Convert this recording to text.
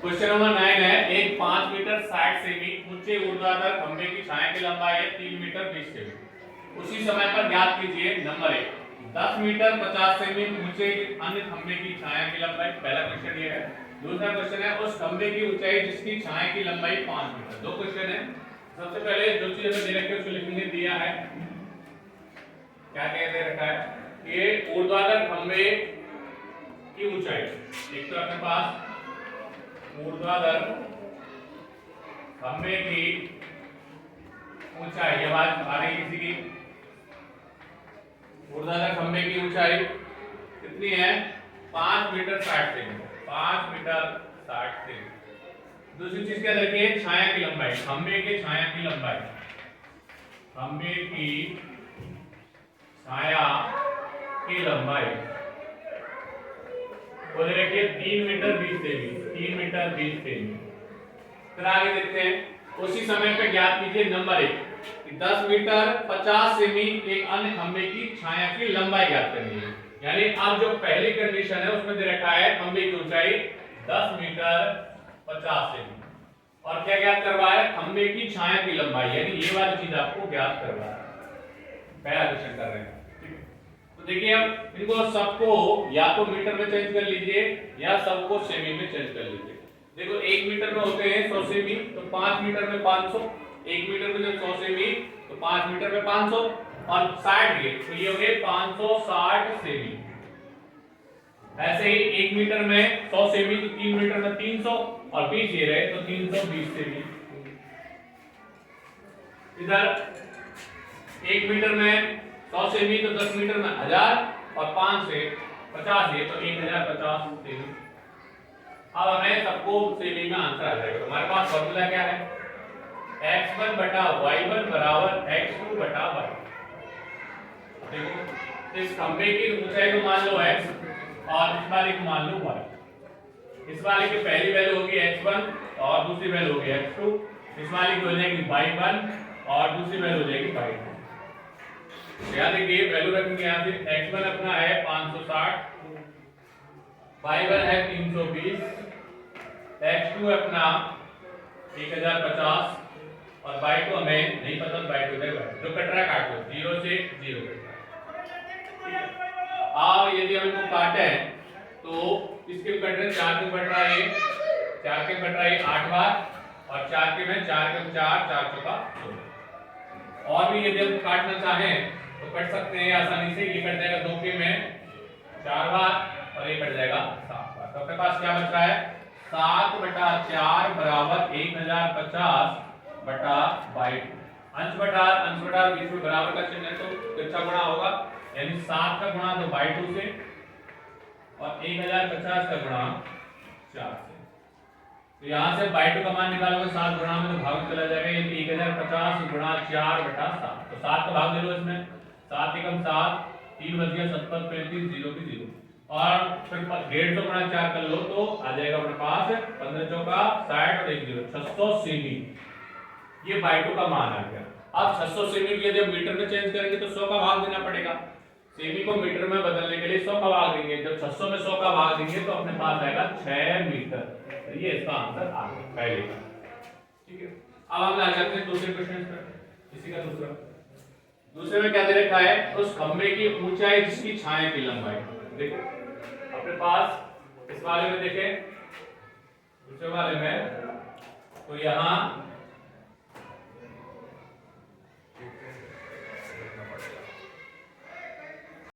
Question number 9 है। एक 5 metre 60 semi ऊंचे ऊर्ध्वाधर खंभे की छाया की लंबाई है 3 मीटर 20 सेमी। उसी समय पर ज्ञात कीजिए नंबर 1 10 मीटर 50 सेमी ऊंचे अन्य खंभे की छाया की लंबाई। पहला क्वेश्चन ये है। दूसरा क्वेश्चन है उस खंभे की ऊंचाई जिसकी छाया की लंबाई 5 मीटर। दो क्वेश्चन है। सबसे पहले जो चीज हमें दे रखी है उसको लिखने दिया है। क्या कहते रखा है ये ऊर्ध्वाधर खंभे की ऊंचाई। एक तो अपने पास ऊर्ध्वाधर खंभे की ऊंचाई, आवाज आ रही किसी की? ऊर्ध्वाधर खंभे की ऊंचाई कितनी है? 5 मीटर 60 सेंटीमीटर। 5 metre 60 centimetre. दूसरी चीज क्या देखिए, छाया की लंबाई, खंभे के छाया की लंबाई, खंभे की छाया की लंबाई वो देखिए 3 मीटर 20 सेमी। 3 metre 20 semi. फिर आगे देखते हैं उसी समय पे ज्ञात कीजिए नंबर 1 कि 10 मीटर 50 सेमी एक अन्य खंभे की छाया की लंबाई ज्ञात करनी है। यानी अब जो पहली कंडीशन है उसमें दे रखा है खंभे की ऊंचाई 10 मीटर 50 सेमी और क्या ज्ञात करवा है? खंभे की छाया की लंबाई, यानी ये वाली चीज आपको ज्ञात करवा है। पहला क्वेश्चन कर रहे हैं। तो देखिए अब इनको सबको या तो मीटर में चेंज कर लीजिए या सबको सेमी में चेंज कर लीजिए। देखो 1 मीटर में होते हैं 100 सेमी, तो 5 मीटर में 500। 1 मीटर में जब 100 सेमी तो 5 मीटर में 500 और 60 ये तो ये हो गए 560 सेमी। ऐसे ही 1 मीटर में 100 सेमी तो 3 मीटर में 300 और 20 ये रहे तो 320 सेमी। इधर 1 मीटर में 100 सेमी तो 10 मीटर में 1000 और 5 से 50 ये तो 1050 सेमी। अब हमें सबको सेमी में आंसर आ जाएगा। हमारे पास फॉर्मूला क्या है? x1 बटा y1 बराबर x2 बटा y। देखो इस खंभे की ऊंचाई को मान लो x और इस वाले को मान लो y। इस वाले की पहली वैल्यू होगी x1 और दूसरी वैल्यू होगी x2। इस वाले की हो जाएगी y1 और दूसरी वैल्यू हो जाएगी y2। याद रखिए वैल्यू रखेंगे यहाँ से x1 अपना है 560, y1 है 320, x2 अपना 1050 और y2 हमें नहीं पता, y2 जो कट रहा है काट दो, 0 से 0 अब यदि हम इनको काटे तो इसके कट रहे 4 के कट रहा है 4 के कट रहा है 8 बार और 4 के में 4 के 4 4 चौका 16। और भी यदि हम काटना चाहें तो कट सकते हैं आसानी से। ये कट जाएगा 2 के में 4 बार और ये कट जाएगा 7 बार। तो अपने पास क्या बच रहा है? 7 बटा 4 बराबर 1050 बटा 22। अंश बटा बीच में बराबर का चिन्ह है तो कितना गुणा होगा? यानी 7 का गुणा तो 22 से और 1050 का गुणा 4 से। तो यहाँ से 22 का मान निकालोगे 7 गुणा में तो भाग में चला जाएगा। ये 1050 गुणा 4 बटा 7 तो 7 का भाग ले लो इसमें। 7 एकम 7 3 बच गया 70 35 0 की 0 और फिर 150 गुणा 4 कर लो तो आ जाएगा अपने पास 15 चौका 60 और 1 0 600 सेमी। ये y2 का मान आ गया। अब 600 सेमी के लिए जब मीटर में चेंज करेंगे तो 100 का भाग देना पड़ेगा। सेमी को मीटर में बदलने के लिए 100 का भाग देंगे। जब 600 में 100 का भाग देंगे तो अपने पास आएगा 6 मीटर। तो ये इसका आंसर आ गया पहले का। ठीक है, अब हम आ जाते हैं दूसरे क्वेश्चन पर। इसी का दूसरे में क्या दे रखा है? उस खंभे की ऊंचाई जिसकी छाया की लंबाई। देखो अपने पास इस वाले में देखें, दूसरे वाले में तो यहाँ